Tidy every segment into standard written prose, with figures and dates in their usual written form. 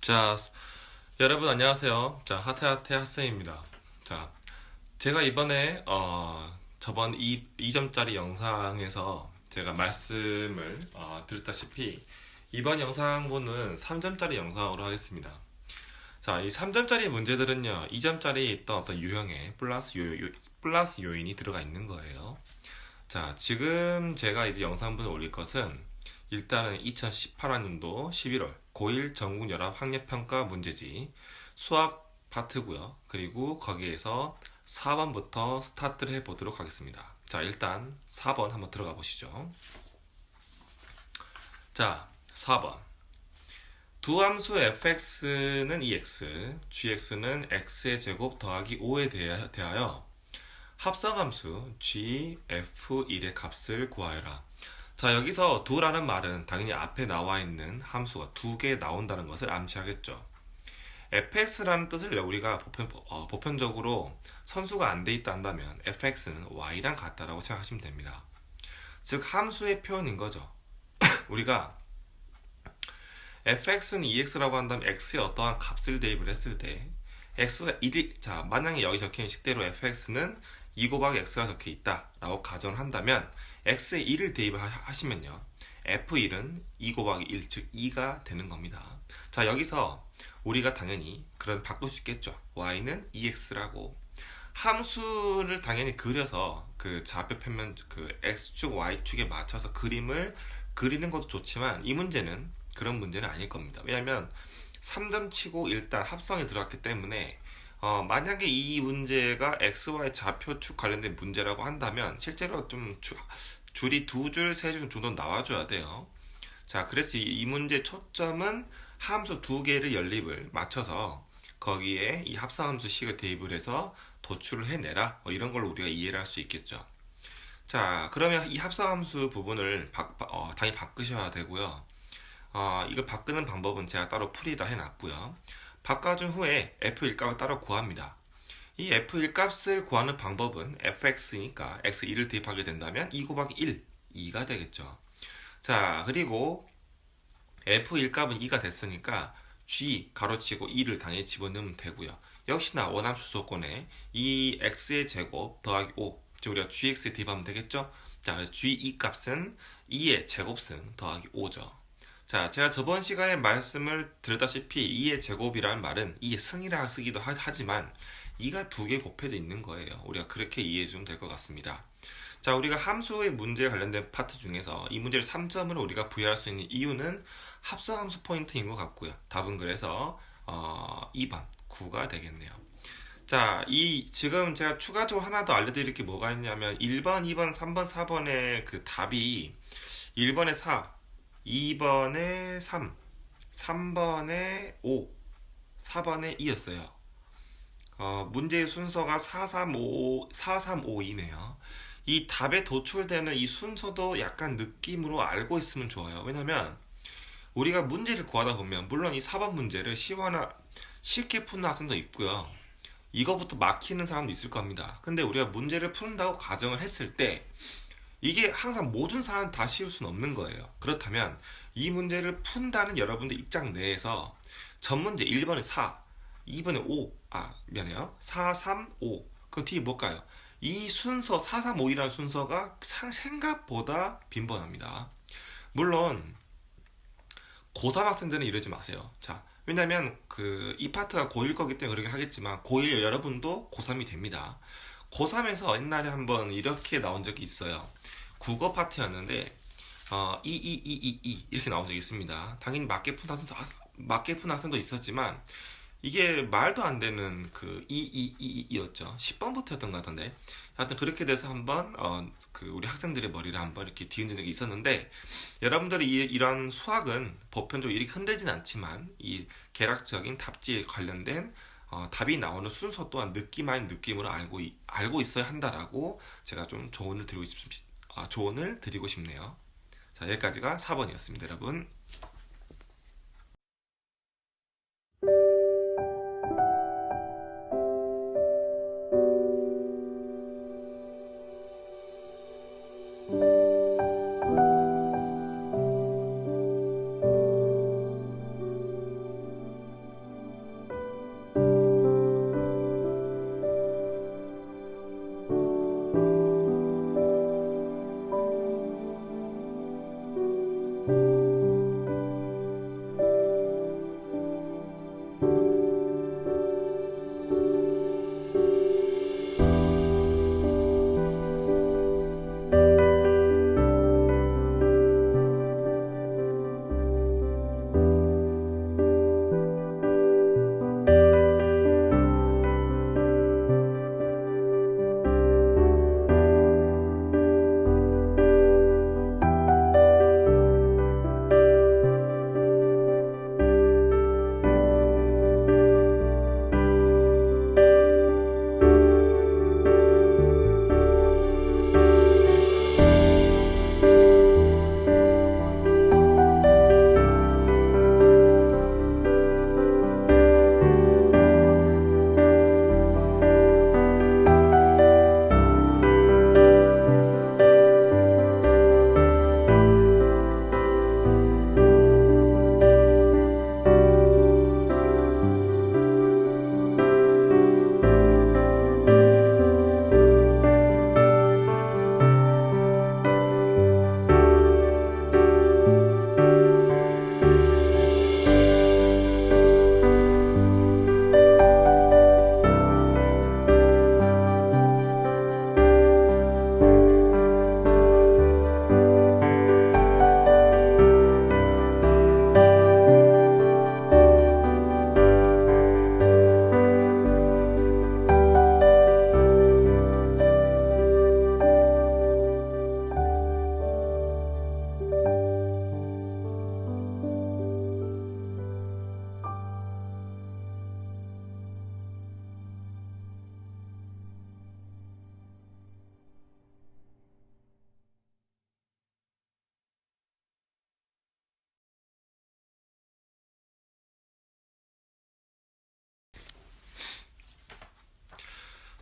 자, 여러분 안녕하세요. 자, 하태하태 학생입니다. 자, 제가 이번에 저번 2점짜리 영상에서 제가 말씀을 드렸다시피 이번 영상분은 3점짜리 영상으로 하겠습니다. 자, 이 3점짜리 문제들은요, 2점짜리 있던 어떤 유형의 플러스 요인이 들어가 있는 거예요. 자, 지금 제가 이제 영상분을 올릴 것은 일단은 2018학년도 11월 고1 전국연합 학력평가 문제지 수학 파트고요. 그리고 거기에서 4번부터 스타트를 해보도록 하겠습니다. 자, 일단 4번 한번 들어가 보시죠. 자, 4번. 두 함수 fx는 2x, gx는 x의 제곱 더하기 5에 대하여 합성함수 g, f1의 값을 구하여라. 자, 여기서 두라는 말은 당연히 앞에 나와 있는 함수가 두 개 나온다는 것을 암시하겠죠. fx라는 뜻을 우리가 보편적으로 선수가 안 돼 있다 한다면 fx는 y랑 같다라고 생각하시면 됩니다. 즉 함수의 표현인 거죠. 우리가 fx는 2x라고 한다면 x에 어떠한 값을 대입을 했을 때 x가 1이, 자, 만약에 여기 적혀있는 식대로 fx는 2 곱하기 x가 적혀 있다 라고 가정을 한다면 x에 1을 대입하시면요 f1은 2 곱하기 1, 즉 2가 되는 겁니다. 자, 여기서 우리가 당연히 그런 바꿀 수 있겠죠. y는 2x라고 함수를 당연히 그려서 그 좌표 평면 그 x축 y축에 맞춰서 그림을 그리는 것도 좋지만 이 문제는 그런 문제는 아닐 겁니다. 왜냐하면 3점 치고 일단 합성이 들어갔기 때문에 만약에 이 문제가 XY 좌표축 관련된 문제라고 한다면 실제로 좀 줄이 두 줄, 세 줄 정도 나와줘야 돼요. 자, 그래서 이 문제의 초점은 함수 두 개를 연립을 맞춰서 거기에 이 합성함수 식을 대입을 해서 도출을 해내라. 이런 걸로 우리가 이해를 할 수 있겠죠. 자, 그러면 이 합성함수 부분을 당연히 바꾸셔야 되고요. 이걸 바꾸는 방법은 제가 따로 풀이다 해놨고요. 바꿔준 후에 f1값을 따로 구합니다. 이 f1 값을 구하는 방법은 fx니까 x1을 대입하게 된다면 2 곱하기 1, 2가 되겠죠. 자, 그리고 f1 값은 2가 됐으니까 g 가로치고 2를 당연히 집어넣으면 되고요. 역시나 원함수 조건에 이 x의 제곱 더하기 5, 즉 우리가 gx에 대입하면 되겠죠. 자, g2 값은 2의 제곱승 더하기 5죠. 자, 제가 저번 시간에 말씀을 드렸다시피 2의 제곱이라는 말은 2의 승이라 쓰기도 하지만 2가 두 개 곱해져 있는 거예요. 우리가 그렇게 이해해 주면 될 것 같습니다. 자, 우리가 함수의 문제에 관련된 파트 중에서 이 문제를 3점으로 우리가 부여할 수 있는 이유는 합성함수 포인트인 것 같고요. 답은 그래서 2번 9가 되겠네요. 자, 지금 제가 추가적으로 하나 더 알려드릴 게 뭐가 있냐면 1번, 2번, 3번, 4번의 그 답이 1번에 4, 2번에 3, 3번에 5, 4번에 2였어요. 문제의 순서가 435이네요. 이 답에 도출되는 이 순서도 약간 느낌으로 알고 있으면 좋아요. 왜냐면 우리가 문제를 구하다 보면 물론 이 4번 문제를 쉽게 푸는 학생도 있고요. 이거부터 막히는 사람도 있을 겁니다. 근데 우리가 문제를 푼다고 가정을 했을 때 이게 항상 모든 사람 다 쉬울 수는 없는 거예요. 그렇다면 이 문제를 푼다는 여러분들 입장 내에서 전 문제 1번에 4, 2번에 5, 미안해요. 4, 3, 5. 그 뒤에 뭘까요? 이 순서 4, 3, 5이라는 순서가 생각보다 빈번합니다. 물론 고3 학생들은 이러지 마세요. 자, 왜냐면 이 파트가 고1 거기 때문에 그러긴 하겠지만 고1 여러분도 고3이 됩니다. 고3에서 옛날에 한번 이렇게 나온 적이 있어요. 국어 파트였는데 2 이렇게 나온 적이 있습니다. 당연히 맞게 푼 학생도 있었지만 이게 말도 안 되는 그 2였죠. 10번부터였던 것 같은데 하여튼 그렇게 돼서 한번 우리 학생들의 머리를 한번 이렇게 뒤흔든 적이 있었는데 여러분들이 이런 수학은 보편적으로 이렇게 흔들진 않지만 이 계략적인 답지에 관련된 답이 나오는 순서 또한 느낌으로 알고 있어야 한다라고 제가 좀 조언을 드리고 싶네요. 자, 여기까지가 4번이었습니다, 여러분.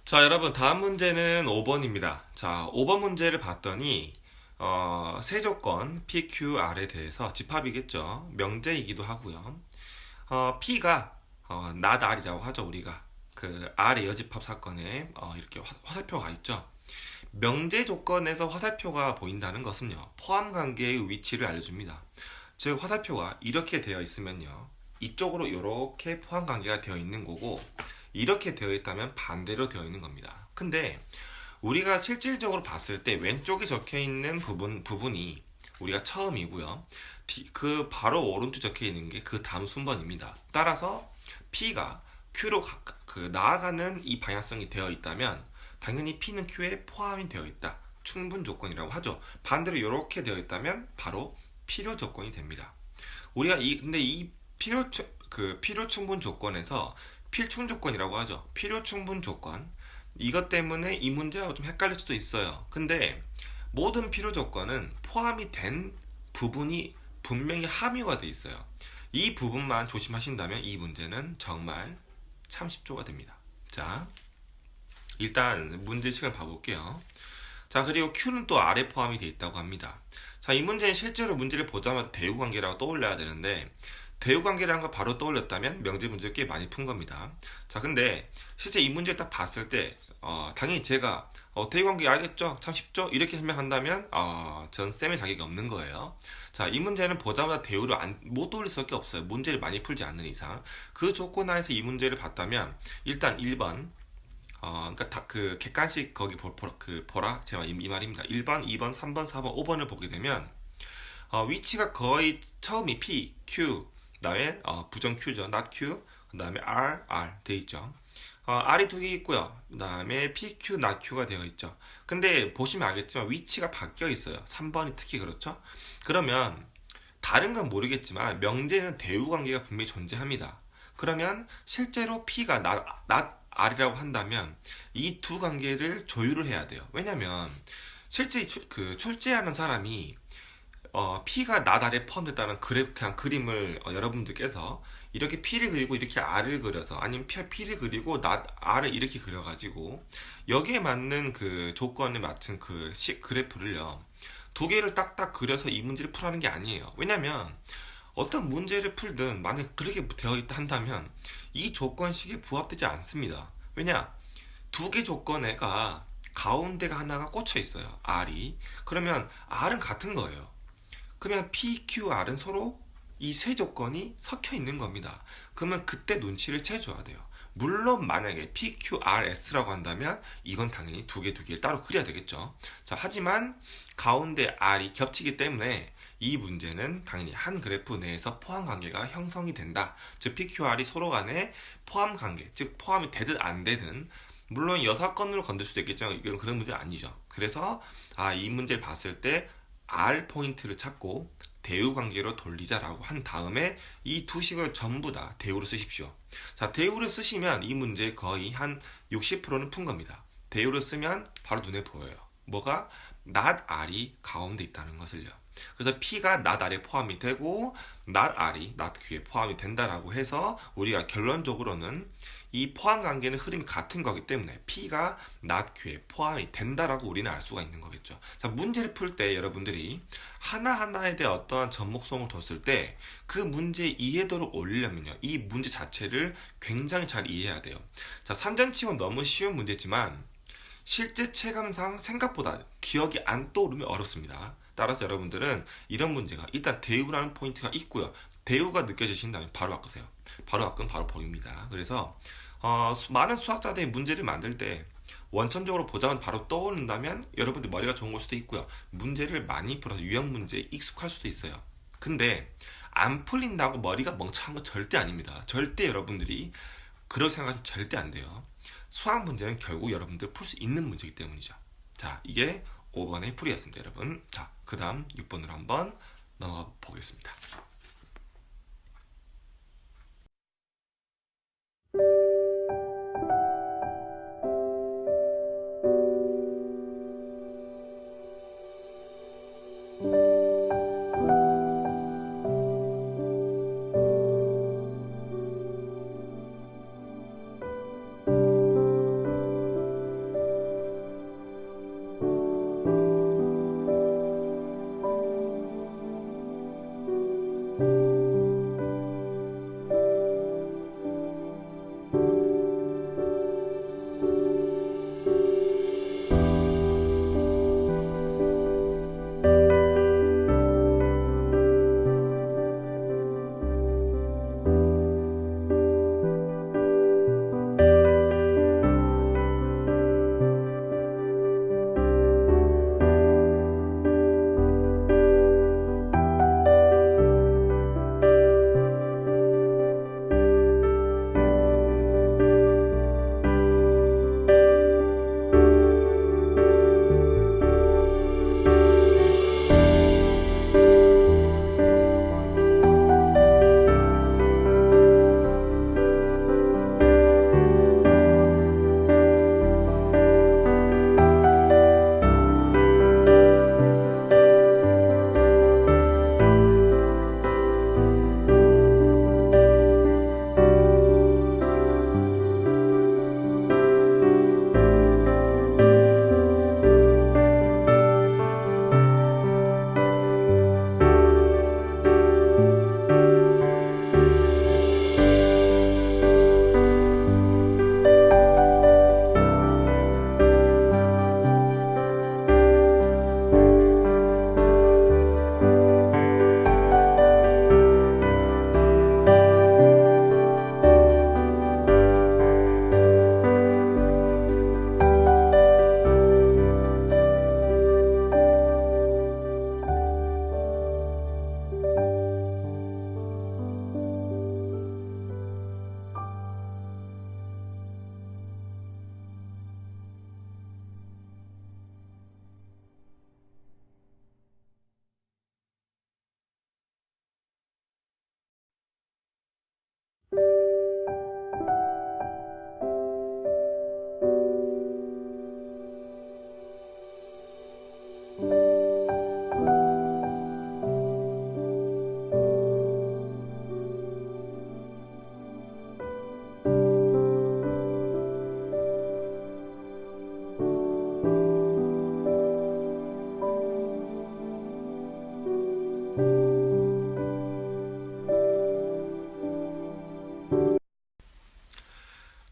자, 여러분, 다음 문제는 5번입니다. 자, 5번 문제를 봤더니, 세조건 PQR에 대해서 집합이겠죠. 명제이기도 하고요. P가, not R이라고 하죠, 우리가. 그 R의 여집합 사건에, 이렇게 화살표가 있죠. 명제 조건에서 화살표가 보인다는 것은요, 포함 관계의 위치를 알려줍니다. 즉, 화살표가 이렇게 되어 있으면요, 이쪽으로 이렇게 포함 관계가 되어 있는 거고, 이렇게 되어 있다면 반대로 되어 있는 겁니다. 근데 우리가 실질적으로 봤을 때 왼쪽에 적혀 있는 부분이 우리가 처음이고요. 그 바로 오른쪽 적혀 있는 게 그 다음 순번입니다. 따라서 P가 Q로 나아가는 이 방향성이 되어 있다면 당연히 P는 Q에 포함이 되어 있다. 충분 조건이라고 하죠. 반대로 이렇게 되어 있다면 바로 필요 조건이 됩니다. 우리가 근데 이 필요 충분 조건에서 필충 조건이라고 하죠. 필요 충분 조건. 이것 때문에 이 문제하고 좀 헷갈릴 수도 있어요. 근데 모든 필요 조건은 포함이 된 부분이 분명히 함유가 돼 있어요. 이 부분만 조심하신다면 이 문제는 정말 참 쉽조가 됩니다. 자, 일단 문제식을 봐볼게요. 자, 그리고 Q는 또 R에 포함이 돼 있다고 합니다. 자, 이 문제는 실제로 문제를 보자마자 대우관계라고 떠올려야 되는데 대우관계라는 걸 바로 떠올렸다면 명제 문제를 꽤 많이 푼 겁니다. 자, 근데 실제 이 문제를 딱 봤을 때 당연히 제가 대우관계 알겠죠? 참 쉽죠? 이렇게 설명한다면 전 쌤의 자격이 없는 거예요. 자, 이 문제는 보자마자 대우를 못 떠올릴 수밖에 없어요. 문제를 많이 풀지 않는 이상. 그 조건 하에서 이 문제를 봤다면 일단 1번 그러니까 그 객관식 거기 보라 제가 이 말입니다. 1번, 2번, 3번, 4번, 5번을 보게 되면 위치가 거의 처음이 P, Q, 그다음에 부정 Q죠, not Q, 그다음에 R 돼 있죠. R이 두 개 있고요. 그다음에 P, Q, not Q가 되어 있죠. 근데 보시면 알겠지만 위치가 바뀌어 있어요. 3번이 특히 그렇죠. 그러면 다른 건 모르겠지만 명제는 대우 관계가 분명히 존재합니다. 그러면 실제로 P가 not R이라고 한다면 이 두 관계를 조율을 해야 돼요. 왜냐면 실제 출제하는 사람이 P가 not R에 포함됐다는 그냥 그림을 여러분들께서 이렇게 P를 그리고 이렇게 R을 그려서 아니면 P를 그리고 not R을 이렇게 그려가지고 여기에 맞는 그 조건에 맞춘 그 그래프를요 두 개를 딱딱 그려서 이 문제를 풀라는 게 아니에요. 왜냐면 어떤 문제를 풀든 만약 그렇게 되어 있다 한다면 이 조건식에 부합되지 않습니다. 왜냐? 두 개 조건에가 가운데가 하나가 꽂혀 있어요. R이. 그러면 R은 같은 거예요. 그러면 P, Q, R은 서로 이 세 조건이 섞여 있는 겁니다. 그러면 그때 눈치를 채줘야 돼요. 물론 만약에 P, Q, R, S라고 한다면 이건 당연히 두 개를 따로 그려야 되겠죠. 자, 하지만 가운데 R이 겹치기 때문에 이 문제는 당연히 한 그래프 내에서 포함 관계가 형성이 된다. 즉 PQR이 서로 간에 포함 관계, 즉 포함이 되든 안 되든 물론 여사건으로 건들 수도 있겠지만 이건 그런 문제 아니죠. 그래서 이 문제를 봤을 때 R 포인트를 찾고 대우 관계로 돌리자라고 한 다음에 이 두 식을 전부 다 대우로 쓰십시오. 자, 대우를 쓰시면 이 문제 거의 한 60%는 푼 겁니다. 대우를 쓰면 바로 눈에 보여요. 뭐가? not R이 가운데 있다는 것을요. 그래서 P가 not R에 포함이 되고 not R이 not Q에 포함이 된다라고 해서 우리가 결론적으로는 이 포함 관계는 흐름이 같은 거기 때문에 P가 not Q에 포함이 된다라고 우리는 알 수가 있는 거겠죠. 자, 문제를 풀 때 여러분들이 하나하나에 대해 어떠한 접목성을 뒀을 때 그 문제의 이해도를 올리려면요. 이 문제 자체를 굉장히 잘 이해해야 돼요. 자, 3전치곤 너무 쉬운 문제지만 실제 체감상 생각보다 기억이 안 떠오르면 어렵습니다. 따라서 여러분들은 이런 문제가 일단 대우라는 포인트가 있고요. 대우가 느껴지신다면 바로 바꾸세요. 바로 바꾸면 바로 버립니다. 그래서 많은 수학자들이 문제를 만들 때 원천적으로 보자마자 바로 떠오른다면 여러분들 머리가 좋은 걸 수도 있고요. 문제를 많이 풀어서 유형 문제에 익숙할 수도 있어요. 근데 안 풀린다고 머리가 멍청한 건 절대 아닙니다. 절대 여러분들이 그렇게 생각하시면 절대 안 돼요. 수학 문제는 결국 여러분들 풀 수 있는 문제이기 때문이죠. 자, 이게 5번의 풀이였습니다, 여러분. 자, 그 다음 6번으로 한번 넘어가 보겠습니다.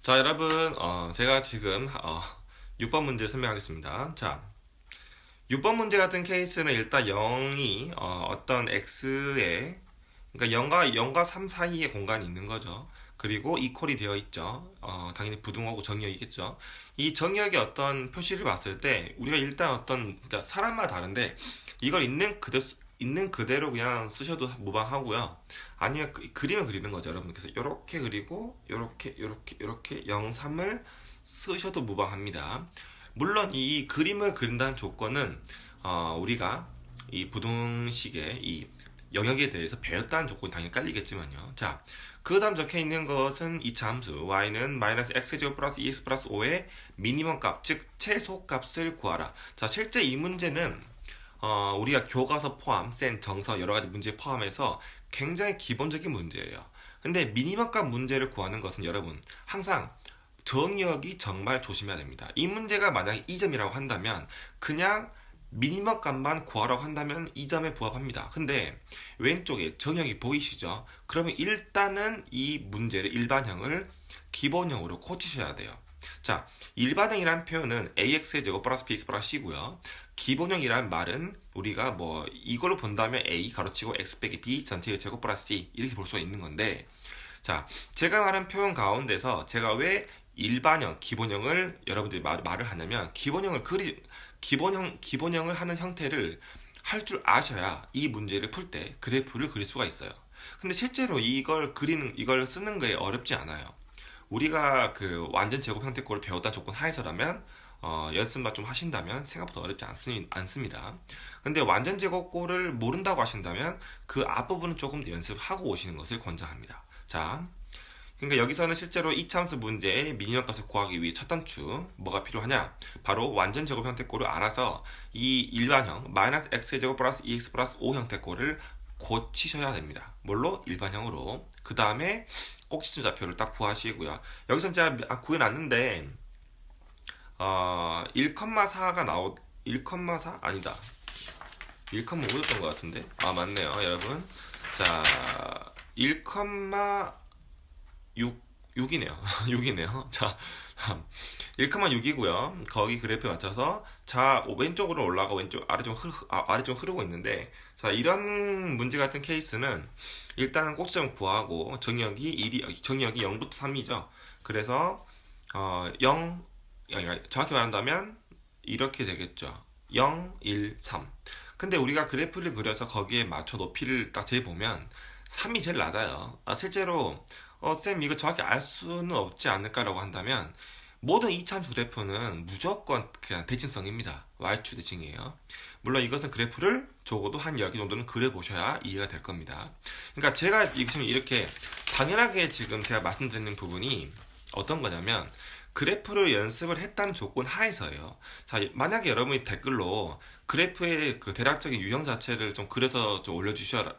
자, 여러분, 제가 지금 6번 문제 설명하겠습니다. 자, 6번 문제 같은 케이스는 일단 0이 어떤 x에, 그러니까 0과 3 사이에 공간이 있는 거죠. 그리고 이퀄이 되어 있죠. 당연히 부등호고 정의역이겠죠. 이 정의역의 어떤 표시를 봤을 때 우리가 일단 그러니까 사람마다 다른데 이걸 있는 그대로 그냥 쓰셔도 무방하고요. 아니면 그림을 그리는 거죠, 여러분. 그래서 이렇게 그리고 이렇게 0, 3을 쓰셔도 무방합니다. 물론 이 그림을 그린다는 조건은 우리가 이 부등식의 이 영역에 대해서 배웠다는 조건이 당연히 깔리겠지만요. 자, 그 다음 적혀 있는 것은 이차 함수 y는 마이너스 x제곱 플러스 2x 플러스 5의 미니멈 값, 즉 최소 값을 구하라. 자, 실제 이 문제는 우리가 교과서 포함, 센, 정서 여러 가지 문제 포함해서 굉장히 기본적인 문제예요. 근데 미니멈 값 문제를 구하는 것은 여러분 항상 정의역이 정말 조심해야 됩니다. 이 문제가 만약에 2점이라고 한다면 그냥 미니멈 값만 구하라고 한다면 2점에 부합합니다. 근데 왼쪽에 정의역이 보이시죠? 그러면 일단은 이 문제를 일반형을 기본형으로 고치셔야 돼요. 자, 일반형이라는 표현은 ax의 제곱 플러스 bx 플러스 c고요. 기본형이란 말은 우리가 뭐 이걸로 본다면 a 가로치고 x 빼기 b 전체의 제곱 플러스 c 이렇게 볼 수가 있는 건데, 자, 제가 말한 표현 가운데서 제가 왜 일반형, 기본형을 여러분들이 말을 하냐면 기본형을 하는 형태를 할 줄 아셔야 이 문제를 풀 때 그래프를 그릴 수가 있어요. 근데 실제로 이걸 쓰는 게 어렵지 않아요. 우리가 그 완전 제곱 형태꼴을 배웠다 조건 하에서라면 연습만 좀 하신다면 생각보다 어렵지 않습니다. 근데 완전 제곱꼴을 모른다고 하신다면 그 앞부분은 조금 더 연습하고 오시는 것을 권장합니다. 자, 그러니까 여기서는 실제로 이차함수 문제의 미니멈 값을 구하기 위해 첫 단추 뭐가 필요하냐? 바로 완전 제곱 형태꼴을 알아서 이 일반형 마이너스 x제곱 플러스 2x 플러스 5 형태꼴을 고치셔야 됩니다. 뭘로? 일반형으로. 그 다음에 꼭지점 좌표를 딱 구하시고요. 여기서 제가 구해놨는데 1,4가 1,4? 아니다. 1,5였던 것 같은데. 맞네요, 여러분. 자, 6이네요. 6이네요. 자, 1,6이고요. 거기 그래프에 맞춰서 자, 왼쪽으로 올라가 왼쪽 아래 좀 흐르고 있는데, 자, 이런 문제 같은 케이스는 일단 꼭지점 구하고 정의역이 0부터 3이죠. 그래서 0 정확히 말한다면 이렇게 되겠죠. 0, 1, 3. 근데 우리가 그래프를 그려서 거기에 맞춰 높이를 딱 재보면 3이 제일 낮아요. 실제로 쌤 이거 정확히 알 수는 없지 않을까라고 한다면 모든 이차함수 그래프는 무조건 그냥 대칭성입니다. y축 대칭이에요. 물론 이것은 그래프를 적어도 한 10개 정도는 그려보셔야 이해가 될 겁니다. 그러니까 제가 지금 이렇게 당연하게 지금 제가 말씀드리는 부분이 어떤 거냐면 그래프를 연습을 했다는 조건 하에서예요. 자, 만약에 여러분이 댓글로 그래프의 그 대략적인 유형 자체를 좀 그려서 좀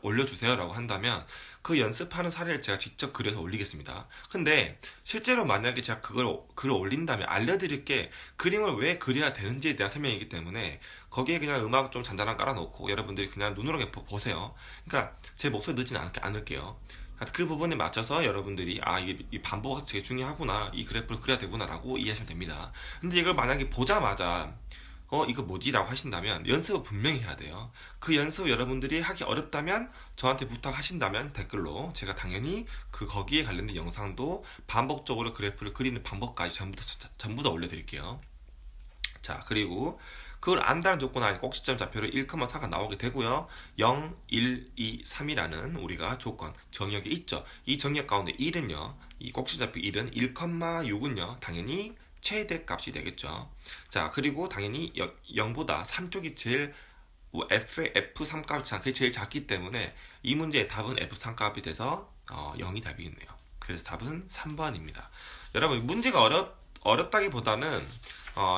올려주세요라고 한다면 그 연습하는 사례를 제가 직접 그려서 올리겠습니다. 근데 실제로 만약에 제가 글을 올린 다음에 알려드릴 게 그림을 왜 그려야 되는지에 대한 설명이기 때문에 거기에 그냥 음악 좀 잔잔한 깔아놓고 여러분들이 그냥 눈으로 보세요. 그러니까 제 목소리 늦진 않을게요. 그 부분에 맞춰서 여러분들이 이게 이 반복이 되게 중요하구나, 이 그래프를 그려야 되구나 라고 이해하시면 됩니다. 근데 이걸 만약에 보자마자 이거 뭐지? 라고 하신다면 연습을 분명히 해야 돼요. 그 연습 여러분들이 하기 어렵다면 저한테 부탁하신다면 댓글로 제가 당연히 거기에 관련된 영상도 반복적으로 그래프를 그리는 방법까지 전부 다 올려드릴게요. 자, 그리고 그걸 안다는 조건 안에 꼭지점 좌표로 1,4가 나오게 되고요. 0, 1, 2, 3이라는 우리가 조건, 정의역이 있죠. 이 정의역 가운데 1은요, 이 꼭지점 좌표 1은 1,6은요, 당연히 최대 값이 되겠죠. 자, 그리고 당연히 0보다 3쪽이 제일 F3 값이 제일 작기 때문에 이 문제의 답은 F3 값이 돼서 0이 답이겠네요. 그래서 답은 3번입니다. 여러분, 문제가 어렵다기보다는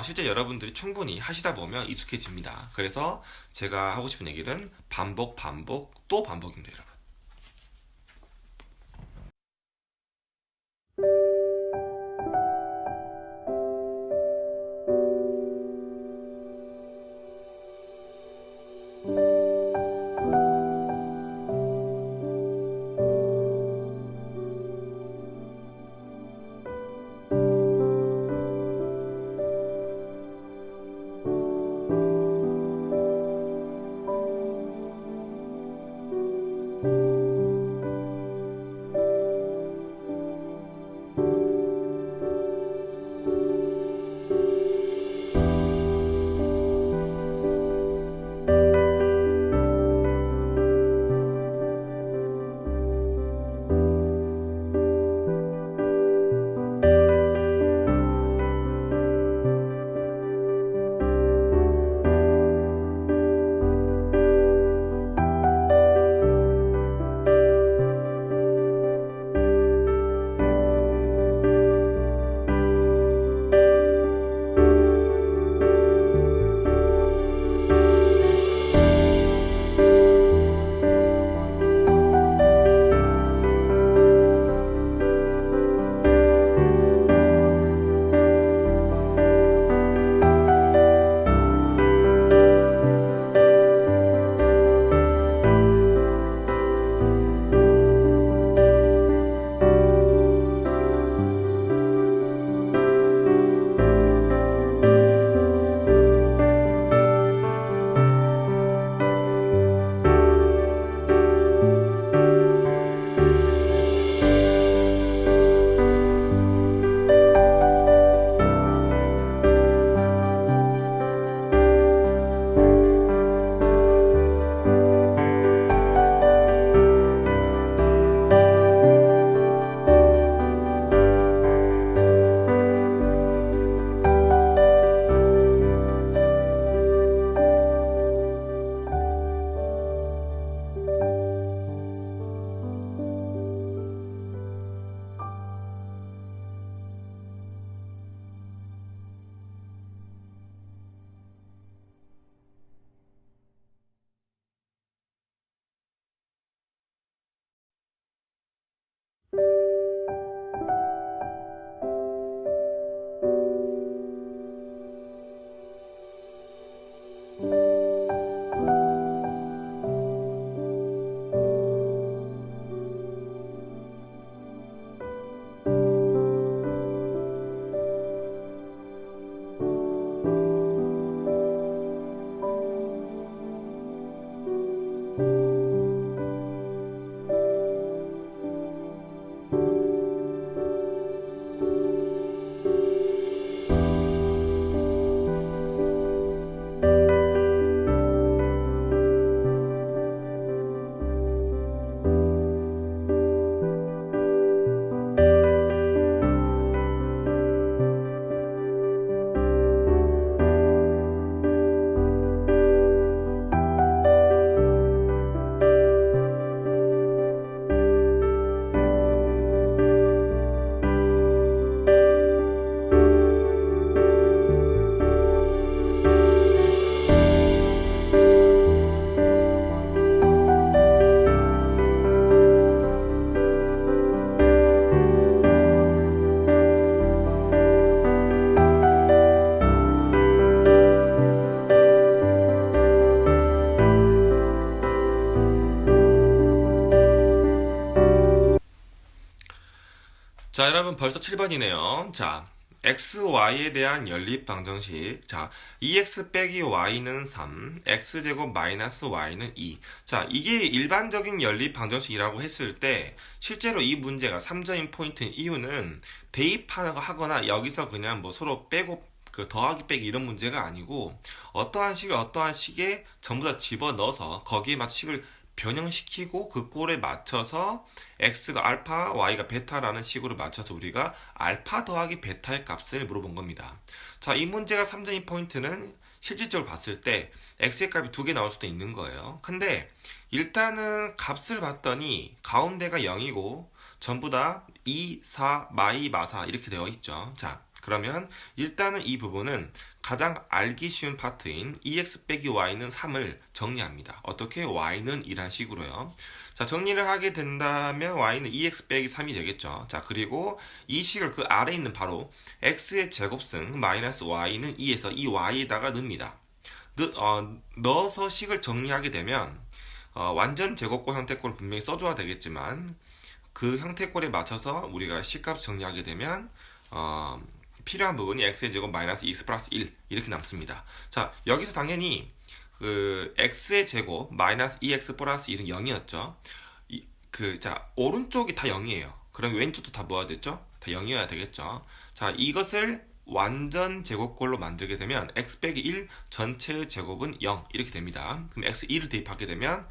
실제 여러분들이 충분히 하시다 보면 익숙해집니다. 그래서 제가 하고 싶은 얘기는 반복, 또 반복입니다, 여러분. 자, 여러분 벌써 7번이네요. 자, x, y에 대한 연립 방정식. 자, 2x 빼기 y는 3, x제곱 마이너스 y는 2. 자, 이게 일반적인 연립 방정식이라고 했을 때 실제로 이 문제가 3점인 포인트인 이유는 대입하거나 여기서 그냥 뭐 서로 빼고 그 더하기 빼기 이런 문제가 아니고 어떠한 식을 어떠한 식에 전부 다 집어넣어서 거기에 맞춘 식을 변형시키고 그 꼴에 맞춰서 x가 알파, y가 베타라는 식으로 맞춰서 우리가 알파 더하기 베타의 값을 물어본 겁니다. 자, 이 문제가 3.2 포인트는 실질적으로 봤을 때 x의 값이 두 개 나올 수도 있는 거예요. 근데 일단은 값을 봤더니 가운데가 0이고 전부 다 2, 4, 마이, 마사 이렇게 되어 있죠. 자, 그러면 일단은 이 부분은 가장 알기 쉬운 파트인 2x 빼기 y는 3을 정리합니다. 어떻게? y는 이란 식으로요. 자, 정리를 하게 된다면 y는 2x 빼기 3이 되겠죠. 자, 그리고 이 식을 그 아래에 있는 바로 x의 제곱승 마이너스 y는 2에서 이 y에다가 넣습니다. 넣어서 식을 정리하게 되면 완전 제곱꼴 형태꼴을 분명히 써줘야 되겠지만 그 형태꼴에 맞춰서 우리가 식값 정리하게 되면 필요한 부분이 x의 제곱 마이너스 2x 플러스 1 이렇게 남습니다. 자, 여기서 당연히 그 x의 제곱 마이너스 2x 플러스 1은 0이었죠. 자, 오른쪽이 다 0이에요. 그럼 왼쪽도 다 뭐가 됐죠? 다 0이어야 되겠죠. 자, 이것을 완전 제곱꼴로 만들게 되면 x 빼기 1 전체의 제곱은 0 이렇게 됩니다. 그럼 x 1을 대입하게 되면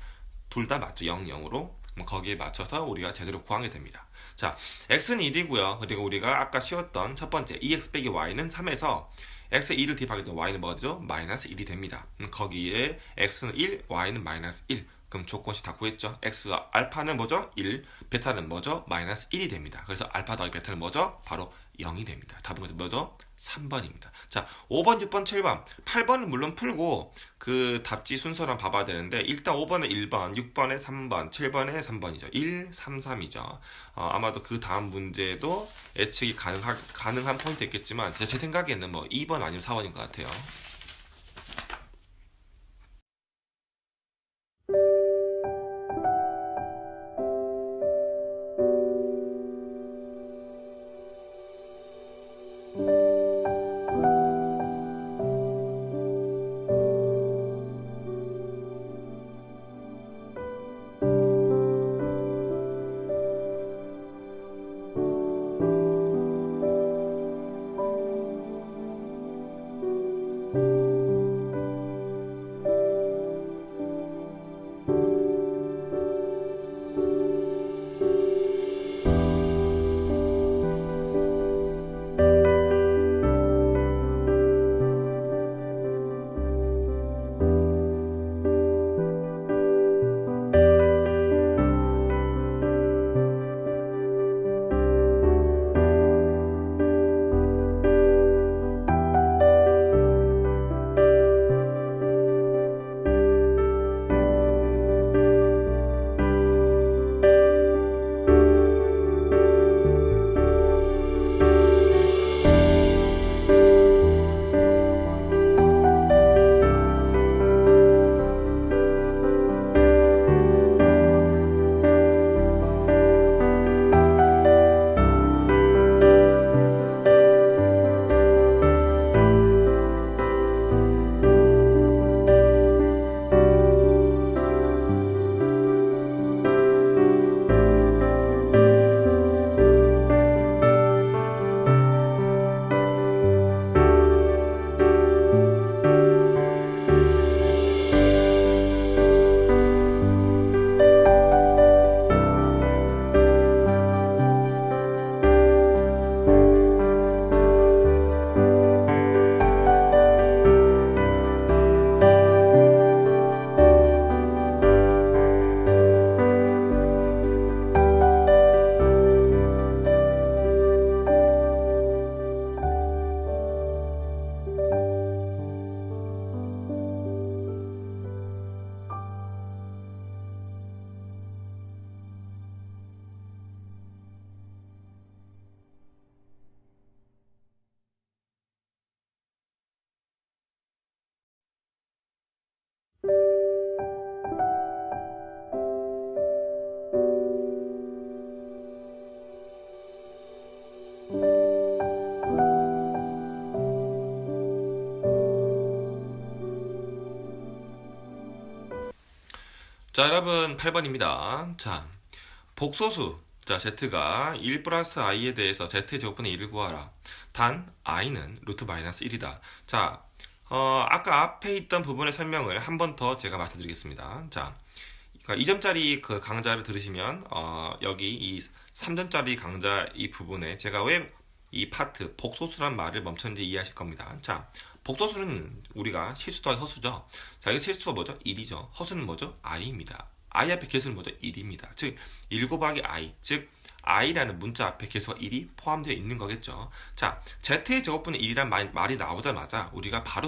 둘 다 맞죠. 0, 0으로. 거기에 맞춰서 우리가 제대로 구하게 됩니다. 자, x는 1이고요. 그리고 우리가 아까 씌웠던 첫 번째 2x 빼기 y는 3에서 x에 2를 대입하게 되면 y는 뭐죠? 마이너스 1이 됩니다. 거기에 x는 1, y는 마이너스 1. 그럼 조건식 다 구했죠? x가 알파는 뭐죠? 1, 베타는 뭐죠? 마이너스 1이 됩니다. 그래서 알파 더하기 베타는 뭐죠? 바로 0이 됩니다. 답은 그래서 뭐죠? 3번입니다. 자, 5번, 6번, 7번, 8번은 물론 풀고 그 답지 순서랑 봐봐야 되는데 일단 5번에 1번, 6번에 3번, 7번에 3번이죠. 1, 3, 3이죠. 아마도 그 다음 문제도 예측이 가능한 포인트 있겠지만 제 생각에는 뭐 2번 아니면 4번인 것 같아요. 자, 여러분 8번입니다. 자, 복소수. 자, z가 1 플러스 i에 대해서 z의 제곱분의 1을 구하라. 단 i는 루트 마이너스 1이다. 자, 아까 앞에 있던 부분의 설명을 한 번 더 제가 말씀드리겠습니다. 자, 그러니까 2점짜리 그 강좌를 들으시면 여기 이 3점짜리 강좌 이 부분에 제가 왜 이 파트 복소수란 말을 멈췄는지 이해하실 겁니다. 자, 복소수는 우리가 실수 더하기 허수죠. 자, 여기 실수가 뭐죠? 1이죠. 허수는 뭐죠? i입니다. i 앞에 개수는 뭐죠? 1입니다. 즉, 1 곱하기 i, 즉 i라는 문자 앞에 개수가 1이 포함되어 있는 거겠죠. 자, z의 제곱분의 1이란 말이 나오자마자 우리가 바로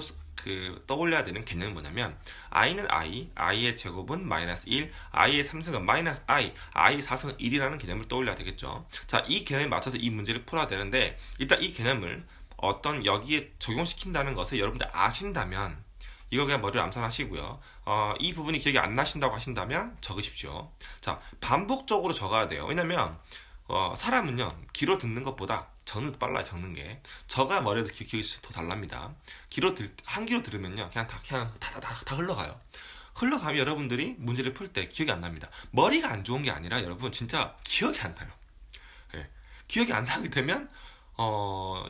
떠올려야 되는 개념은 뭐냐면 i는 i의 제곱은 마이너스 1, i의 3승은 마이너스 i의 4승은 1이라는 개념을 떠올려야 되겠죠. 자, 이 개념에 맞춰서 이 문제를 풀어야 되는데 일단 이 개념을 어떤 여기에 적용시킨다는 것을 여러분들 아신다면 이걸 그냥 머리를 암산하시고요. 이 부분이 기억이 안 나신다고 하신다면 적으십시오. 자, 반복적으로 적어야 돼요. 왜냐면 사람은요, 귀로 듣는 것보다 저는 빨라요, 적는 게. 저가 머리에서 기억이 더 잘 납니다. 한 귀로 들으면요, 그냥 다 흘러가요. 흘러가면 여러분들이 문제를 풀 때 기억이 안 납니다. 머리가 안 좋은 게 아니라 여러분 진짜 기억이 안 나요. 예. 기억이 안 나게 되면,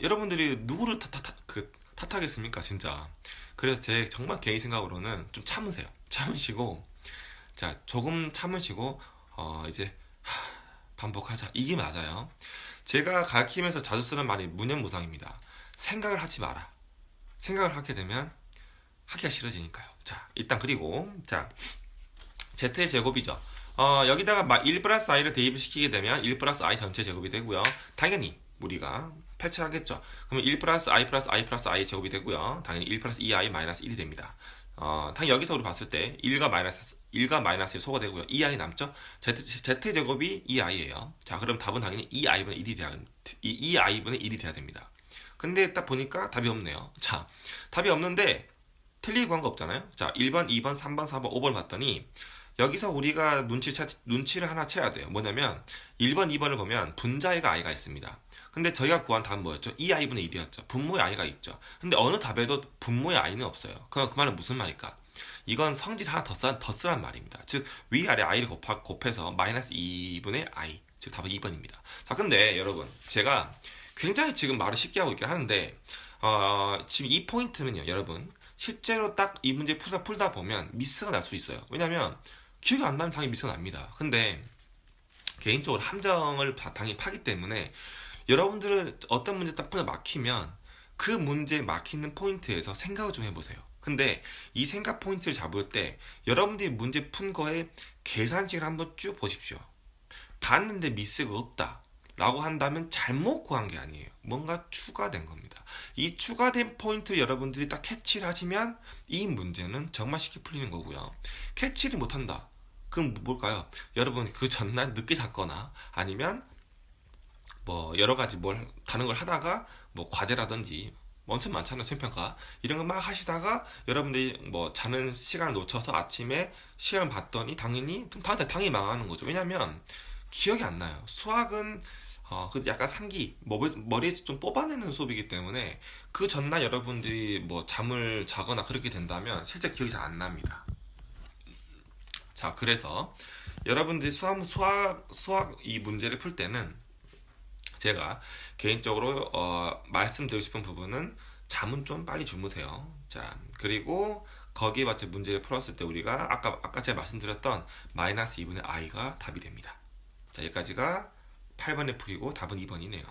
여러분들이 누구를 탓하겠습니까, 진짜. 그래서 제 정말 개인 생각으로는 좀 참으세요. 참으시고, 자, 조금 참으시고, 이제, 반복하자. 이게 맞아요. 제가 가르치면서 자주 쓰는 말이 무념무상입니다. 생각을 하지 마라. 생각을 하게 되면 하기가 싫어지니까요. 자, 일단 그리고 자, z의 제곱이죠. 여기다가 1 플러스 i를 대입을 시키게 되면 1 플러스 i 전체 제곱이 되고요. 당연히 우리가 펼쳐야겠죠. 그러면 1 플러스 i 플러스 i 플러스 i 제곱이 되고요. 당연히 1 플러스 2i 마이너스 1이 됩니다. 당연히 여기서 우리 봤을 때 1과 마이너스 1 소가 되고요. 2i 남죠? z 제곱이 2i예요. 자, 그럼 답은 당연히 2i분의 1이 돼야 됩니다. 근데 딱 보니까 답이 없네요. 자, 답이 없는데 틀리고 한 거 없잖아요. 자, 1번, 2번, 3번, 4번, 5번 봤더니 여기서 우리가 눈치를 하나 채야 돼요. 뭐냐면 1번, 2번을 보면 분자에가 i가 있습니다. 근데 저희가 구한 답은 뭐였죠? 2i분의 1이었죠. 분모에 i가 있죠. 근데 어느 답에도 분모에 i는 없어요. 그 말은 무슨 말일까? 이건 성질 하나 더 쓰란 말입니다. 즉 위아래 i를 곱해서 마이너스 2분의 i, 즉 답은 2번입니다. 자, 근데 여러분 제가 굉장히 지금 말을 쉽게 하고 있긴 하는데 지금 이 포인트는요, 여러분 실제로 딱 이 문제 풀다 보면 미스가 날 수 있어요. 왜냐면 기억이 안 나면 당연히 미스가 납니다. 근데 개인적으로 함정을 당연히 파기 때문에 여러분들은 어떤 문제 딱 풀다 막히면 그 문제 막히는 포인트에서 생각을 좀 해보세요. 근데 이 생각 포인트를 잡을 때 여러분들이 문제 푼 거에 계산식을 한번 쭉 보십시오. 봤는데 미스가 없다 라고 한다면 잘못 구한 게 아니에요. 뭔가 추가된 겁니다. 이 추가된 포인트 여러분들이 딱 캐치를 하시면 이 문제는 정말 쉽게 풀리는 거고요. 캐치를 못한다. 그럼 뭘까요? 여러분 그 전날 늦게 잤거나 아니면 뭐 여러 가지 다른 걸 하다가 뭐 과제라든지 엄청 많잖아요. 수행평가 이런 거 막 하시다가 여러분들이 뭐 자는 시간을 놓쳐서 아침에 시험을 봤더니 당연히 망하는 거죠. 왜냐면 기억이 안 나요. 수학은 약간 머리에서 좀 뽑아내는 수업이기 때문에 그 전날 여러분들이 뭐 잠을 자거나 그렇게 된다면 실제 기억이 잘 안 납니다. 자, 그래서 여러분들이 수학 이 문제를 풀 때는 제가 개인적으로 말씀드리고 싶은 부분은 잠은 좀 빨리 주무세요. 자, 그리고 거기에 맞춰 문제를 풀었을 때 우리가 아까 제가 말씀드렸던 마이너스 2분의 i가 답이 됩니다. 자, 여기까지가 8번의 풀이고 답은 2번이네요.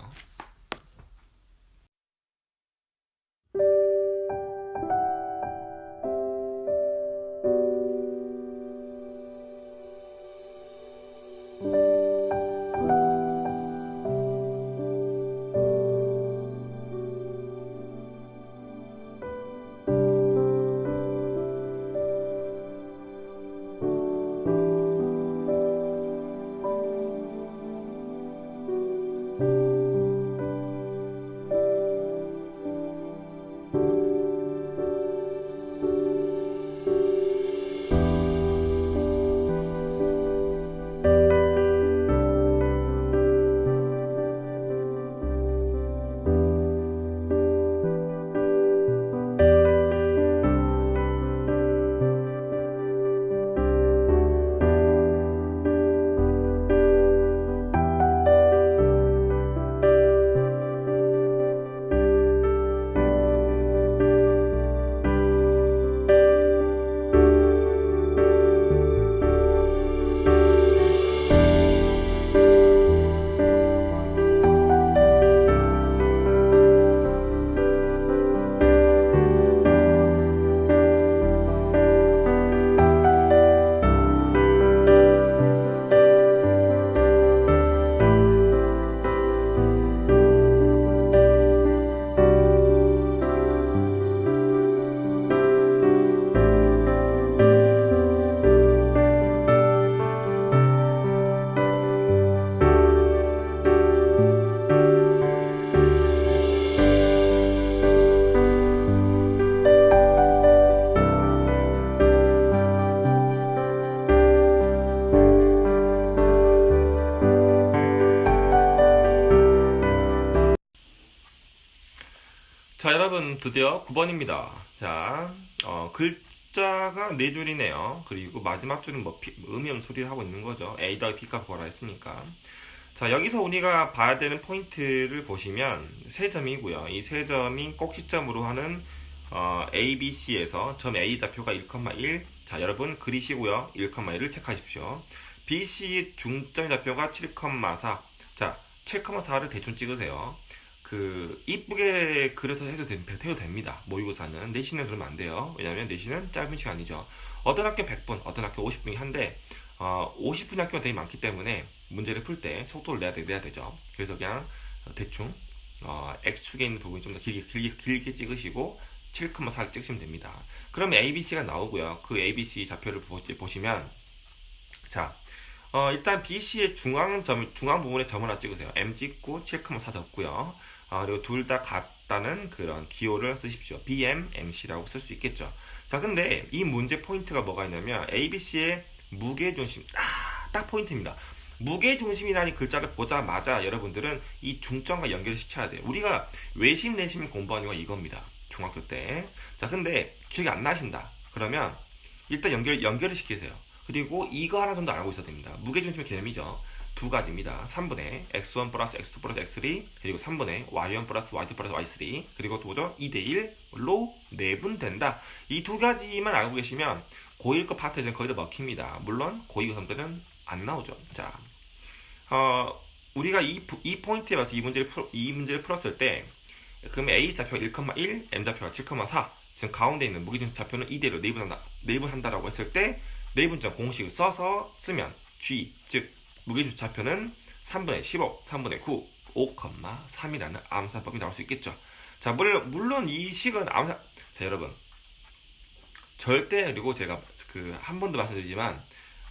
자, 여러분, 드디어 9번입니다. 자, 글자가 4줄이네요. 그리고 마지막 줄은 뭐, 의미 없는 소리를 하고 있는 거죠. A 더하기 B값 구하라 했으니까. 자, 여기서 우리가 봐야 되는 포인트를 보시면 세 점이고요. 이 세 점이 꼭지점으로 하는 A, B, C에서 점 A 좌표가 1,1. 자, 여러분 그리시고요. 1,1을 체크하십시오. B, C 중점 좌표가 7,4. 자, 7,4를 대충 찍으세요. 이쁘게 그려서 해도 됩니다. 모의고사는. 내신은 그러면 안 돼요. 왜냐면 내신은 짧은 시간이죠. 어떤 학교 100분, 어떤 학교 50분이 한데, 50분 학교가 되게 많기 때문에 문제를 풀 때 속도를 내야 되죠. 그래서 그냥 대충, X축에 있는 부분이 좀 더 길게 찍으시고, 7,4를 찍으시면 됩니다. 그러면 ABC가 나오고요. 그 ABC 좌표를 보시면, 자, 일단 BC의 중앙 부분에 점 하나 찍으세요. M 찍고 7,4 적고요. 그리고 둘 다 같다는 그런 기호를 쓰십시오. BM, MC라고 쓸 수 있겠죠. 자, 근데 이 문제 포인트가 뭐가 있냐면 ABC의 무게중심, 딱 포인트입니다. 무게중심이라는 글자를 보자마자 여러분들은 이 중점과 연결을 시켜야 돼요. 우리가 외심, 내심 공부한 이유가 이겁니다. 중학교 때. 자, 근데 기억이 안 나신다. 그러면 일단 연결을 시키세요. 그리고 이거 하나 정도 알고 있어야 됩니다. 무게중심의 개념이죠. 두 가지입니다. 3분의 x1 플러스 x2 플러스 x3 그리고 3분의 y1 플러스 y2 플러스 y3 그리고 또 뭐죠? 2대1로 내분된다. 이 두 가지만 알고 계시면 고1급 파트에서는 거의 다 먹힙니다. 물론 고2급3들은 안 나오죠. 자, 우리가 이 포인트에 맞춰 이 문제를 풀었을 때 그러면 A 좌표가 1,1, M 좌표가 7,4 지금 가운데 있는 무게중심 좌표는 이대로 내분한다라고 했을 때 내분점 공식을 써서 쓰면 G, 즉 무게중심 좌표는 3분의 15, 3분의 9, 5,3이라는 암산법이 나올 수 있겠죠. 자, 물론 이 식은 자, 여러분 절대, 그리고 제가 한 번도 말씀드리지만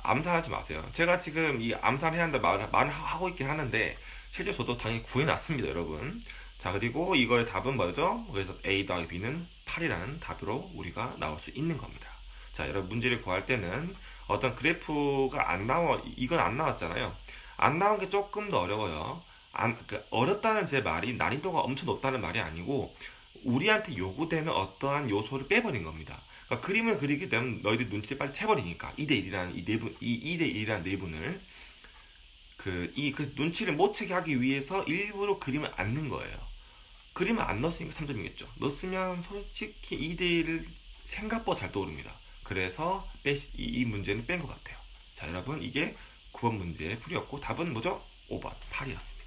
암산하지 마세요. 제가 지금 이 암산해야 한다 말을 하고 있긴 하는데 실제 저도 당연히 구해놨습니다, 여러분. 자, 그리고 이거의 답은 뭐죠? 그래서 A 더하기 B는 8이라는 답으로 우리가 나올 수 있는 겁니다. 자, 여러분 문제를 구할 때는 어떤 그래프가 이건 안 나왔잖아요. 안 나온 게 조금 더 어려워요. 어렵다는 제 말이 난이도가 엄청 높다는 말이 아니고 우리한테 요구되는 어떠한 요소를 빼버린 겁니다. 그러니까 그림을 그리게 되면 너희들 눈치를 빨리 채버리니까 2대1이라는 이 2대1이라는 내분을 그 눈치를 못 채게 하기 위해서 일부러 그림을 안 넣은 거예요. 그림을 안 넣었으니까 3점이겠죠. 넣었으면 솔직히 2대1을 생각보다 잘 떠오릅니다. 그래서 이 문제는 뺀 것 같아요. 자, 여러분 이게 9번 문제의 풀이었고 답은 뭐죠? 5번 8이었습니다.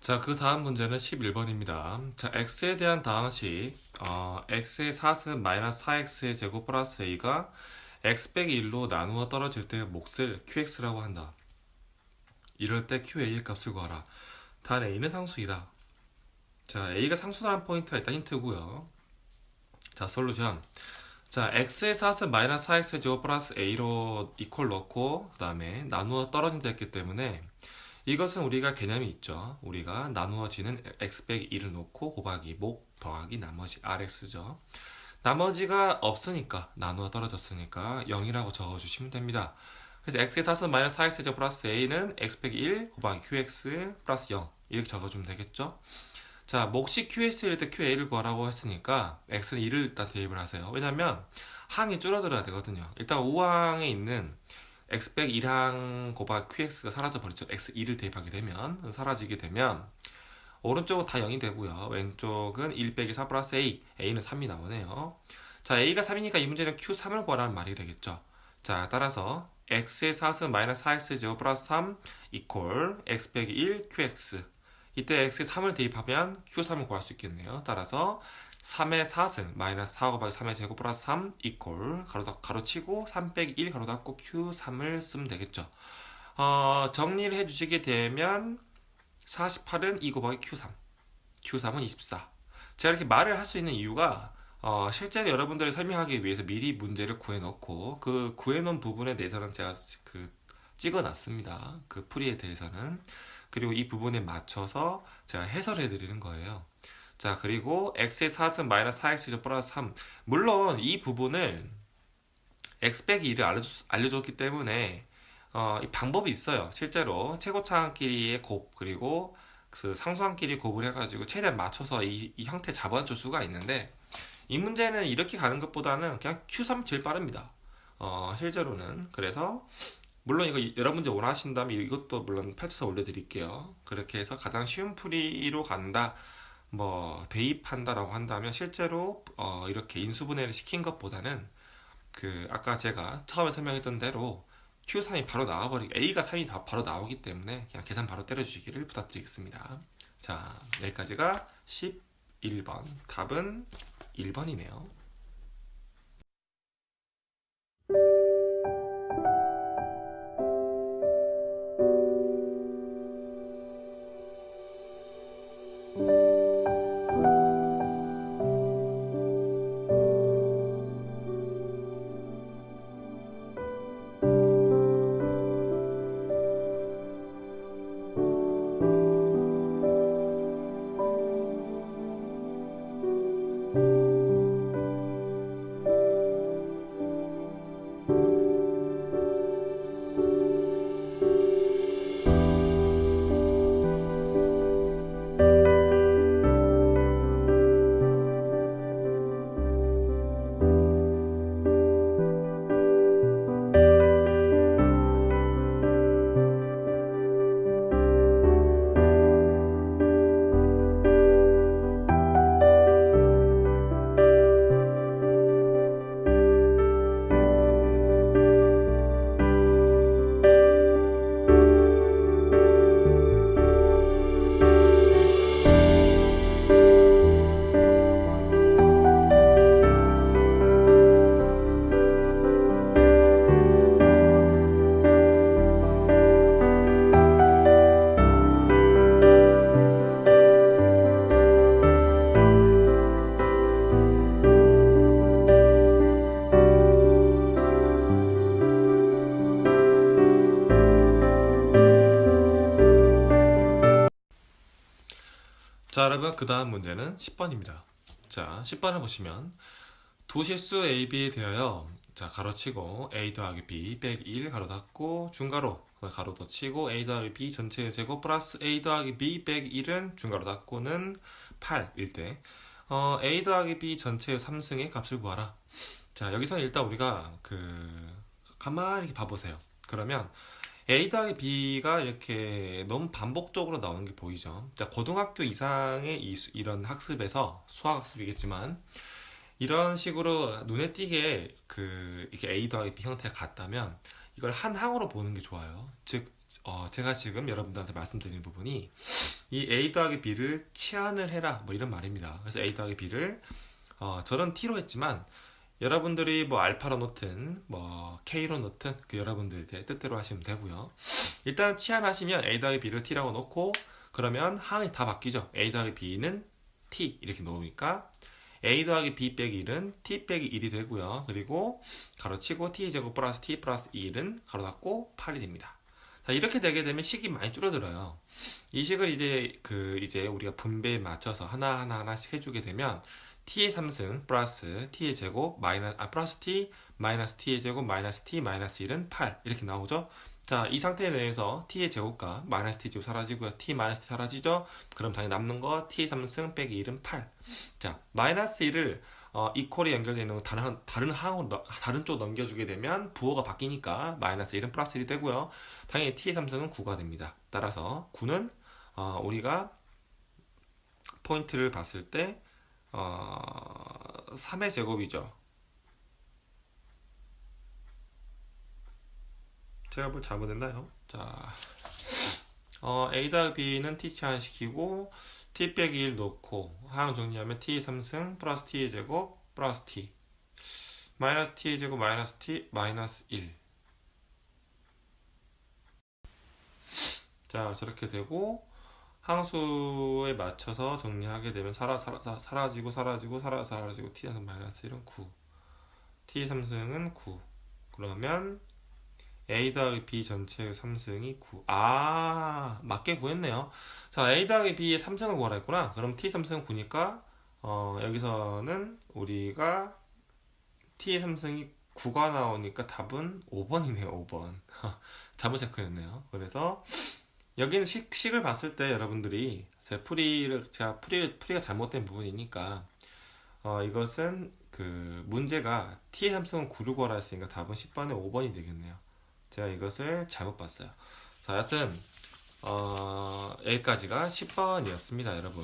자, 그 다음 문제는 11번입니다. 자, x에 대한 다항식, x의 4승 마이너스 4x의 제곱 플러스 a가 x 빼기 1로 나누어 떨어질 때의 몫을 qx라고 한다. 이럴 때 qa의 값을 구하라. 단 a는 상수이다. 자, a가 상수라는 포인트가 일단 힌트고요. 자, 솔루션. 자, x의 4승 마이너스 4x의 제곱 플러스 a로 이퀄 넣고 그 다음에 나누어 떨어진다 했기 때문에 이것은 우리가 개념이 있죠. 우리가 나누어지는 x 빼기 1을 놓고 곱하기 목 더하기 나머지 rx죠. 나머지가 없으니까 나누어 떨어졌으니까 0이라고 적어주시면 됩니다. 그래서 x의 4승 마이너스 4x 제곱 플러스 a는 x 빼기 1 곱하기 qx 플러스 0 이렇게 적어주면 되겠죠. 자, 몫이 qx일 때 qa를 구하라고 했으니까 x는 2를 일단 대입을 하세요. 왜냐면 항이 줄어들어야 되거든요. 일단 우항에 있는 x 빼기 1항 곱하기 qx가 사라져 버리죠. x2를 대입하게 되면 사라지게 되면 오른쪽은 다 0이 되고요. 왼쪽은 1 빼기 4 플러스 a는 3이 나오네요. 자, a가 3이니까 이 문제는 q3을 구하라는 말이 되겠죠. 자, 따라서 x의 4승 마이너스 4x 제곱 플러스 3 이퀄 x 빼기 1 qx. 이때 x에 3을 대입하면 q3을 구할 수 있겠네요. 따라서 3의 4승 마이너스 4 곱하기 3의 제곱 플러스 3 이퀄 가로치고 3 빼기 1 가로 닫고 q3을 쓰면 되겠죠. 정리를 해주시게 되면 48은 2 곱하기 q3 q3은 24. 제가 이렇게 말을 할 수 있는 이유가 실제로 여러분들이 설명하기 위해서 미리 문제를 구해놓고 그 구해놓은 부분에 대해서는 제가 찍어놨습니다. 그 풀이에 대해서는. 그리고 이 부분에 맞춰서 제가 해설해 드리는 거예요. 자, 그리고 x의 4승 마이너스 4x 플러스 3. 물론 이 부분을 x 빼기 1을 알려줬기 때문에 이 방법이 있어요. 실제로 최고차항끼리의 곱 그리고 그 상수항끼리 곱을 해가지고 최대한 맞춰서 이 형태 잡아줄 수가 있는데 이 문제는 이렇게 가는 것보다는 그냥 Q3 제일 빠릅니다. 실제로는. 그래서 물론 이거 여러 문제 원하신다면 이것도 물론 펼쳐서 올려드릴게요. 그렇게 해서 가장 쉬운 풀이로 간다, 뭐 대입한다라고 한다면 실제로 이렇게 인수분해를 시킨 것보다는 아까 제가 처음에 설명했던 대로 Q3이 바로 나와버리고 A가 3이 바로 나오기 때문에 그냥 계산 바로 때려주시기를 부탁드리겠습니다. 자, 여기까지가 11번. 답은 1번이네요. 자, 여러분, 그 다음 문제는 10번입니다. 자, 10번을 보시면 두 실수 A, B에 대하여 자, 가로치고 A 더하기 B 빼기 1 가로 닫고 중가로 가로 더 치고 A 더하기 B 전체의 제곱 플러스 A 더하기 B 빼기 1은 중가로 닫고는 8일 때 A 더하기 B 전체의 3승의 값을 구하라. 자, 여기서는 일단 우리가 가만히 이렇게 봐보세요. 그러면 A 더하기 B가 이렇게 너무 반복적으로 나오는 게 보이죠. 자, 고등학교 이상의 이런 학습에서 수학학습이겠지만 이런 식으로 눈에 띄게 이렇게 A 더하기 B 형태가 같다면 이걸 한 항으로 보는 게 좋아요. 즉, 제가 지금 여러분들한테 말씀드리는 부분이 이 a 더하기 b를 치환을 해라 뭐 이런 말입니다. 그래서 a 더하기 b를 저는 t로 했지만 여러분들이 뭐 알파로 놓든 뭐 k로 놓든 그 여러분들의 뜻대로 하시면 되고요. 일단 치환하시면 a 더하기 b를 t라고 놓고 그러면 항이 다 바뀌죠. a 더하기 b는 t 이렇게 놓으니까 a 더하기 b 빼기 1은 t 빼기 1이 되고요. 그리고 가로치고 t제곱 플러스 t 플러스 1은 가로 닫고 8이 됩니다. 자, 이렇게 되게 되면 식이 많이 줄어들어요. 이 식을 이제 우리가 분배에 맞춰서 하나씩 해주게 되면 t의 3승 플러스 t의 제곱 플러스 t 마이너스 t의 제곱 마이너스 t 마이너스 1은 8 이렇게 나오죠. 자, 이 상태에 대해서 t의 제곱과 마이너스 t 제곱 사라지고요. t 마이너스 t 사라지죠. 그럼 당연히 남는 거 t의 3승 빼기 1은 8. 자, 마이너스 1을 이퀄이 연결되어 있는 다른 항으로 다른 쪽 넘겨주게 되면 부호가 바뀌니까 마이너스 1은 플러스 1이 되고요. 당연히 t의 3승은 9가 됩니다. 따라서 9는 우리가 포인트를 봤을 때 3의 제곱이죠. 제가 뭘 잘못했나요? 자, a 더하기 b는 t 치환시키고 t 빼기 1 넣고 항 정리하면 t 3승 플러스 t의 제곱 플러스 t 마이너스 t의 제곱 마이너스 t 마이너스 1. 자, 저렇게 되고 항수에 맞춰서 정리하게 되면 사라지고 t 3승 마이너스 1은 9 t 3승은 9. 그러면 a 더하기 b 전체의 3승이 9. 맞게 구했네요. 자, a 더하기 b의 3승을 구하라 했구나. 그럼 t 3승은 9니까 여기서는 우리가 t의 3승이 9가 나오니까 답은 5번이네요. 5번. 잘못 체크했네요. 그래서 여기는 식을 봤을 때 여러분들이 풀이가 잘못된 부분이니까 이것은 그 문제가 t의 3승은 9를 구하라 했으니까 답은 10번에 5번이 되겠네요. 제가 이것을 잘못 봤어요. 자, 하여튼 여기까지가 10번이었습니다, 여러분.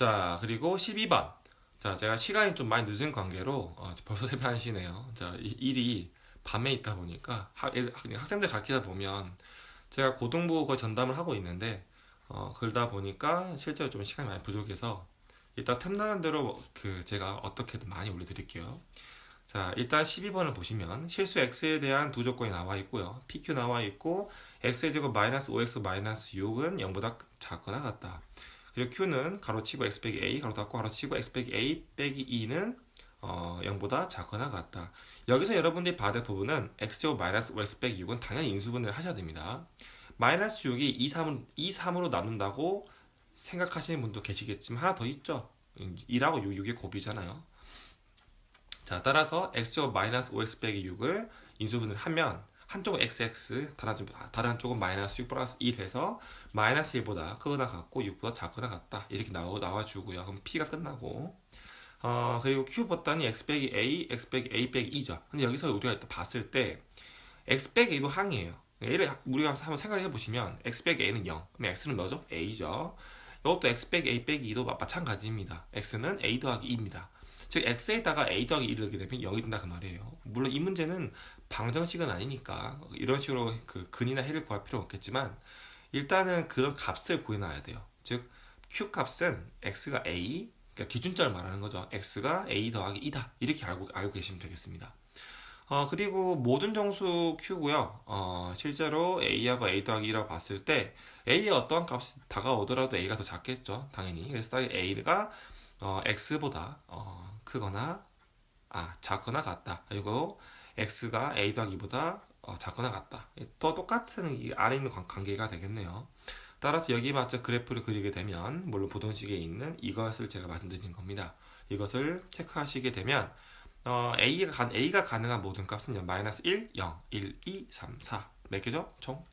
자, 그리고 12번. 자, 제가 시간이 좀 많이 늦은 관계로 벌써 새벽 1시네요. 자, 일이 밤에 있다 보니까 학생들 가르치다 보면 제가 고등부 거의 전담을 하고 있는데 그러다 보니까 실제로 좀 시간이 많이 부족해서 일단 틈나는 대로 제가 어떻게든 많이 올려드릴게요. 자, 일단 12번을 보시면 실수 x에 대한 두 조건이 나와 있고요. pq 나와 있고 x의 제곱 마이너스 5x 마이너스 6은 0보다 작거나 같다. 그리고 q는 가로치고 x 빼기 a 가로 닫고 가로치고 x 빼기 a 빼기 2는 0보다 작거나 같다. 여기서 여러분들이 봐야 될 부분은 x제곱 마이너스 5x 빼기 6은 당연히 인수분해를 하셔야 됩니다. 마이너스 6이 2, 3으로 나눈다고 생각하시는 분도 계시겠지만 하나 더 있죠. 2라고 6의 곱이잖아요. 자, 따라서 x제곱 마이너스 5x 빼기 6을 인수분해를 하면 한쪽은 xx, 다른 한쪽은 마이너스 6 플러스 1 해서 마이너스 1보다 크거나 같고 6보다 작거나 같다. 이렇게 나와주고요. 그럼 p가 끝나고 그리고 q 봤더니 x 빼기 a, x 빼기 a 빼기 2죠. 근데 여기서 우리가 일단 봤을 때 x 빼기 a도 항이에요. 얘를 우리가 한번 생각을 해보시면 x 빼기 a는 0, 그럼 x는 뭐죠? a죠. 이것도 x 빼기 a 빼기 2도 마찬가지입니다. x는 a 더하기 2입니다. 즉 x에다가 a 더하기 2를 넣게 되면 0이 된다 그 말이에요. 물론 이 문제는 방정식은 아니니까 이런 식으로 근이나 해를 구할 필요는 없겠지만 일단은 그런 값을 구해놔야 돼요. 즉 q 값은 x가 a, 그러니까 기준점을 말하는 거죠. x가 a 더하기 2다 이렇게 알고 계시면 되겠습니다. 그리고 모든 정수 q고요. 실제로 a하고 a 더하기 2라고 봤을 때 a의 어떠한 값이 다가오더라도 a가 더 작겠죠. 당연히. 그래서 a가 x보다 크거나 작거나 같다. 그리고 x가 a 더하기 2보다 작거나 같다. 또 똑같은 이 안에 있는 관계가 되겠네요. 따라서 여기에 맞춰 그래프를 그리게 되면 물론 부동식에 있는 이것을 제가 말씀드린 겁니다. 이것을 체크하시게 되면 A가 가능한 모든 값은 마이너스 1, 0, 1, 2, 3, 4 몇 개죠? 총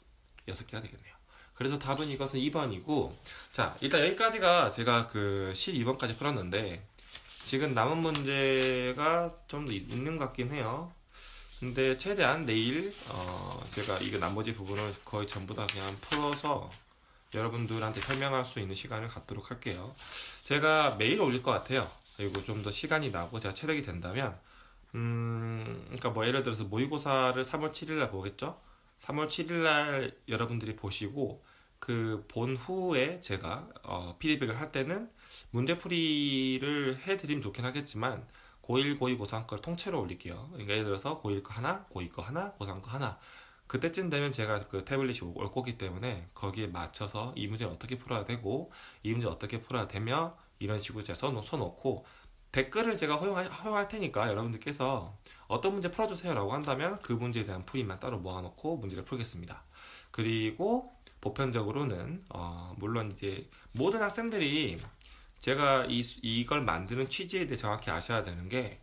6개가 되겠네요. 그래서 답은 이것은 2번이고 자, 일단 여기까지가 제가 12번까지 풀었는데 지금 남은 문제가 좀 더 있는 것 같긴 해요. 근데 최대한 내일 제가 이거 나머지 부분을 거의 전부 다 그냥 풀어서 여러분들한테 설명할 수 있는 시간을 갖도록 할게요. 제가 매일 올릴 것 같아요. 그리고 좀 더 시간이 나고 제가 체력이 된다면 그러니까 뭐 예를 들어서 모의고사를 3월 7일날 보겠죠? 3월 7일날 여러분들이 보시고 그 본 후에 제가 피드백을 할 때는 문제풀이를 해드리면 좋긴 하겠지만 고1, 고2, 고3 걸 통째로 올릴게요. 그러니까 예를 들어서 고1 거 하나, 고2 거 하나, 고3 거 하나. 그때쯤 되면 제가 그 태블릿이 올 거기 때문에 거기에 맞춰서 이 문제를 어떻게 풀어야 되고 이 문제 어떻게 풀어야 되며 이런 식으로 제가 써놓고 댓글을 제가 허용할 테니까 여러분들께서 어떤 문제 풀어주세요 라고 한다면 그 문제에 대한 풀이만 따로 모아놓고 문제를 풀겠습니다. 그리고 보편적으로는 물론 이제 모든 학생들이 제가 이걸 만드는 취지에 대해 정확히 아셔야 되는 게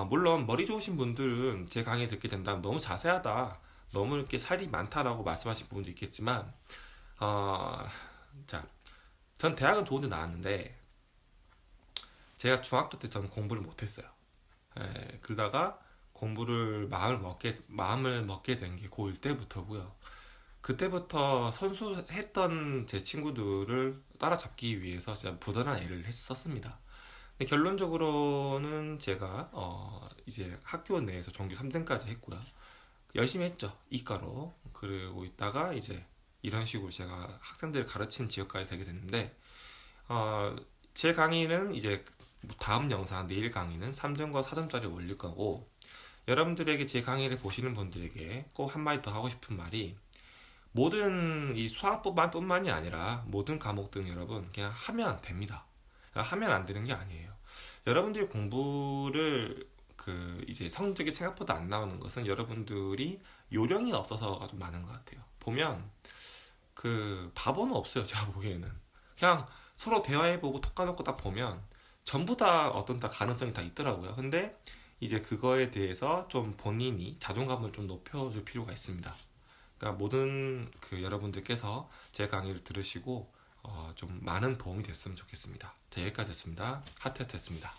물론 머리 좋으신 분들은 제 강의 듣게 된다면 너무 자세하다, 너무 이렇게 살이 많다라고 말씀하실 부분도 있겠지만 자, 전 대학은 좋은 데 나왔는데 제가 중학교 때 저는 공부를 못했어요. 그러다가 공부를 마음을 먹게 된 게 고1 때부터고요. 그때부터 선수했던 제 친구들을 따라잡기 위해서 진짜 부단한 애를 했었습니다. 근데 결론적으로는 제가 이제 학교 내에서 전교 3등까지 했고요. 열심히 했죠. 이과로. 그러고 있다가 이제 이런 식으로 제가 학생들을 가르치는 지역까지 되게 됐는데 제 강의는 이제 다음 영상 내일 강의는 3점과 4점짜리 올릴 거고 여러분들에게 제 강의를 보시는 분들에게 꼭 한마디 더 하고 싶은 말이 모든 이 수학뿐만이 아니라 모든 과목들은 여러분 그냥 하면 됩니다. 하면 안 되는 게 아니에요. 여러분들이 공부를 이제 성적이 생각보다 안 나오는 것은 여러분들이 요령이 없어서가 좀 많은 것 같아요. 보면 바보는 없어요. 제가 보기에는 그냥 서로 대화해보고 톡 까놓고 딱 보면 전부 다 어떤 다 가능성이 다 있더라고요. 근데 이제 그거에 대해서 좀 본인이 자존감을 좀 높여줄 필요가 있습니다. 그러니까 모든 여러분들께서 제 강의를 들으시고 좀 많은 도움이 됐으면 좋겠습니다. 자, 여기까지 됐습니다. 하트였습니다.